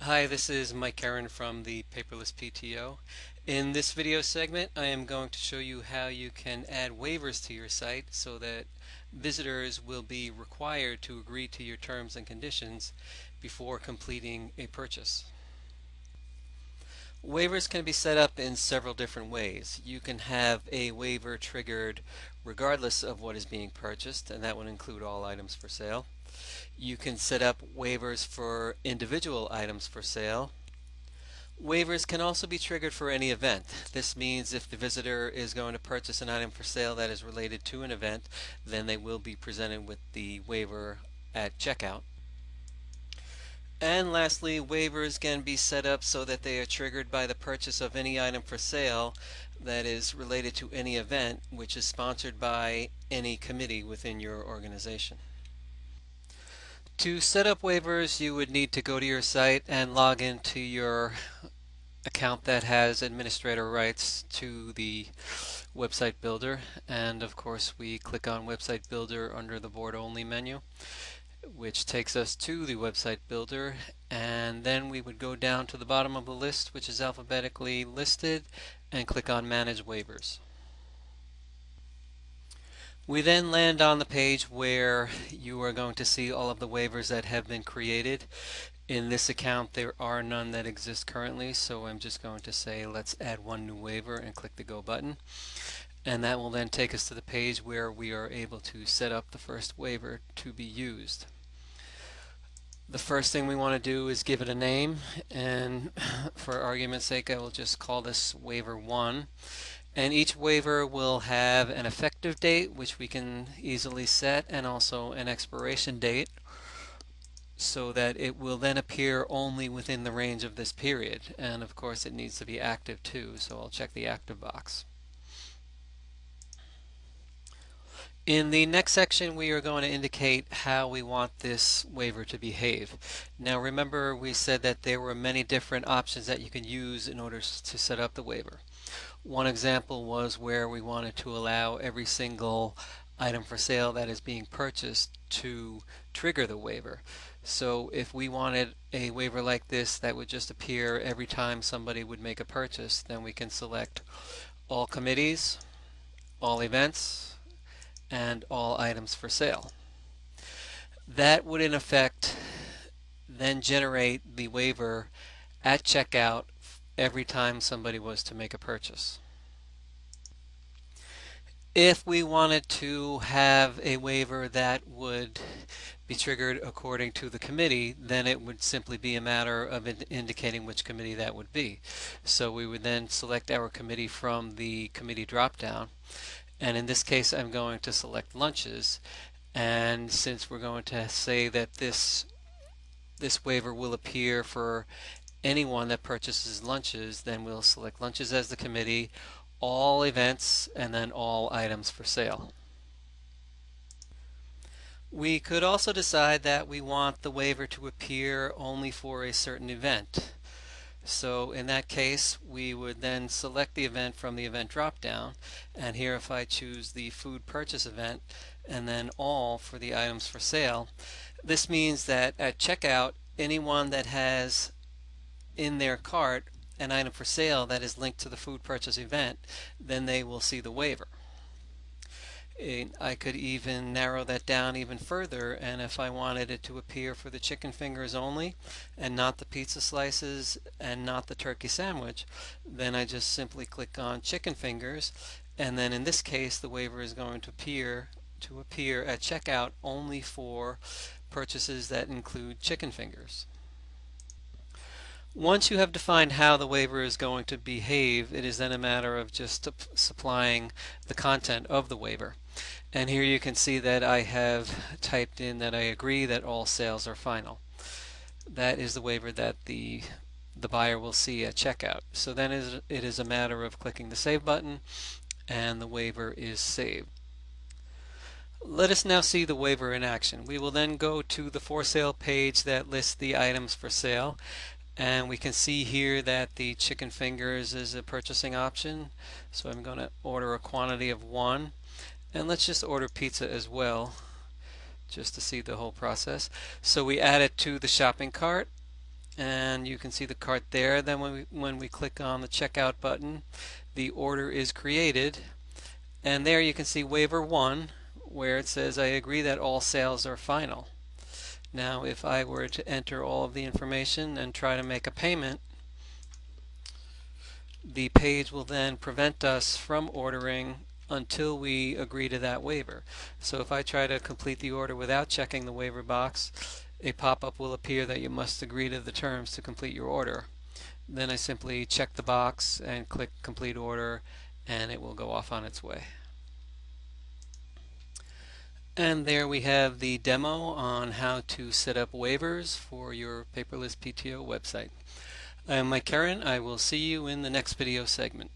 Hi, this is Mike Karen from the Paperless PTO. In this video segment, I am going to show you how you can add waivers to your site so that visitors will be required to agree to your terms and conditions before completing a purchase. Waivers can be set up in several different ways. You can have a waiver triggered regardless of what is being purchased, and that would include all items for sale. You can set up waivers for individual items for sale. Waivers can also be triggered for any event. This means if the visitor is going to purchase an item for sale that is related to an event, then they will be presented with the waiver at checkout. And lastly, waivers can be set up so that they are triggered by the purchase of any item for sale that is related to any event which is sponsored by any committee within your organization. To set up waivers, you would need to go to your site and log into your account that has administrator rights to the website builder, and of course we click on website builder under the board only menu, which takes us to the website builder, and then we would go down to the bottom of the list, which is alphabetically listed, and click on manage waivers. We then land on the page where you are going to see all of the waivers that have been created. In this account there are none that exist currently, so I'm just going to say let's add one new waiver and click the go button, and that will then take us to the page where we are able to set up the first waiver to be used. The first thing we want to do is give it a name, and for argument's sake I will just call this waiver 1. And each waiver will have an effective date, which we can easily set, and also an expiration date, so that it will then appear only within the range of this period. And of course it needs to be active too, so I'll check the active box. In the next section we are going to indicate how we want this waiver to behave. Now remember, we said that there were many different options that you can use in order to set up the waiver. One example was where we wanted to allow every single item for sale that is being purchased to trigger the waiver. So if we wanted a waiver like this that would just appear every time somebody would make a purchase, then we can select all committees, all events, and all items for sale. That would in effect then generate the waiver at checkout every time somebody was to make a purchase. If we wanted to have a waiver that would be triggered according to the committee, then it would simply be a matter of indicating which committee that would be. So we would then select our committee from the committee drop-down, and in this case I'm going to select lunches, and since we're going to say that this waiver will appear for anyone that purchases lunches, then we'll select lunches as the committee, all events, and then all items for sale. We could also decide that we want the waiver to appear only for a certain event. So in that case we would then select the event from the event drop-down, and here if I choose the food purchase event and then all for the items for sale, this means that at checkout anyone that has in their cart an item for sale that is linked to the food purchase event, then they will see the waiver. And I could even narrow that down even further, and if I wanted it to appear for the chicken fingers only and not the pizza slices and not the turkey sandwich, then I just simply click on chicken fingers, and then in this case the waiver is going to appear at checkout only for purchases that include chicken fingers. Once you have defined how the waiver is going to behave, it is then a matter of just supplying the content of the waiver. And here you can see that I have typed in that I agree that all sales are final. That is the waiver that the buyer will see at checkout. So then it is a matter of clicking the Save button, and the waiver is saved. Let us now see the waiver in action. We will then go to the for sale page that lists the items for sale. And we can see here that the chicken fingers is a purchasing option. So I'm going to order a quantity of 1. And let's just order pizza as well, just to see the whole process. So we add it to the shopping cart. and you can see the cart there. Then when we click on the checkout button, the order is created, and there you can see waiver 1 where it says I agree that all sales are final. Now if I were to enter all of the information and try to make a payment, the page will then prevent us from ordering until we agree to that waiver. So if I try to complete the order without checking the waiver box, a pop-up will appear that you must agree to the terms to complete your order. Then I simply check the box and click complete order, and it will go off on its way. And there we have the demo on how to set up waivers for your Paperless PTO website. I'm Mike Karen. I will see you in the next video segment.